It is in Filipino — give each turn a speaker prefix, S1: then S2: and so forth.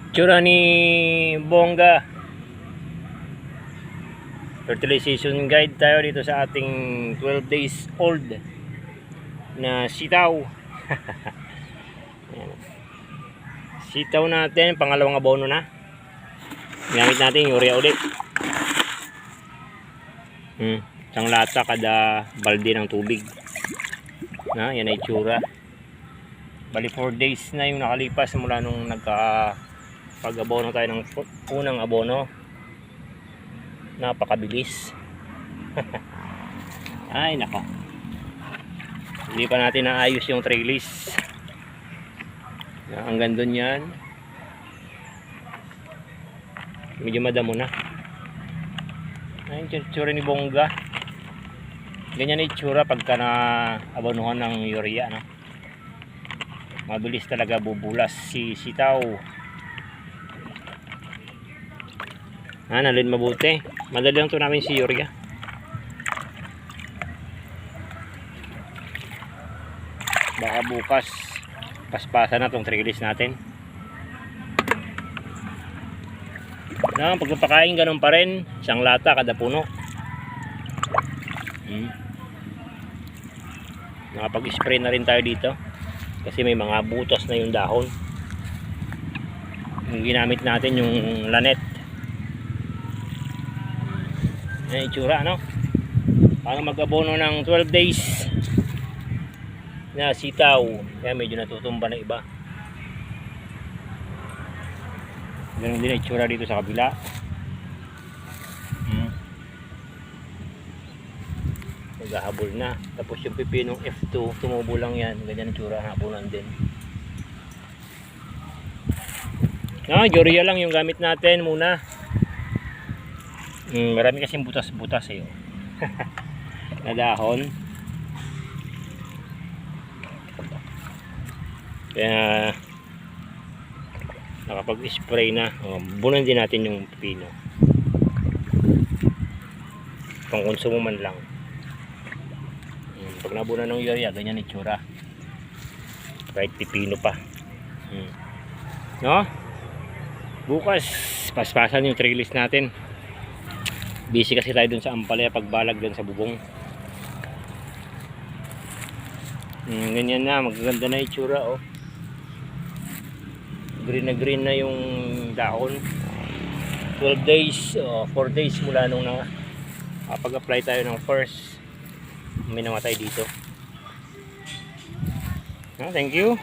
S1: Tsura ni Bongga. Fertilization guide tayo dito sa ating 12 days old na sitaw. Sitaw natin, pangalawang abono na. Gamit natin urea ulit. Isang lata kada balde ng tubig. Yan ay itsura. Bali 4 days na yung nakalipas mula nung pag-abono tayo ng unang abono. Napakabilis. Ay nako. Hindi pa natin naayos yung trellis. Hanggang doon yan. Medyo madamo na. Ay, itsura ni Bongga. Ganyan na itsura pagka na-abonuhan ng urea, no? Mabilis talaga bubulas si sitaw. Nalin mabuti. Madali lang ito namin si urea. Baka bukas paspasan na itong trellis natin. Pagpapakain ganun pa rin, isang lata kada puno. Nakapag-spray na rin tayo dito kasi may mga butas na yung dahon. Yung ginamit natin yung lanet. Yan itsura, no? Paano mag-abono ng 12 days na sitaw. Kaya medyo natutumba na iba. Ganun din ang itsura dito sa kabila. Maghahabol na. Tapos yung pipinong F2 tumubo lang yan. Ganyan ang itsura, habunan din. Urea lang yung gamit natin muna. Marami kasing butas-butas eh. Na dahon. Kaya nakapag-spray na. Bunan din natin yung pipino. Pang konsumo man lang. Pag nabunan ng urea, ganyan itsura. Kahit pipino pa. No? Bukas paspasan yung trellis natin. Busy kasi tayo dun sa ampalaya pagbalag dun sa bubong. Ganyan na, magaganda na itsura, oh. Green na yung dahon. 12 days, 4 days mula nung pag-apply tayo ng first. May namatay dito. Thank you.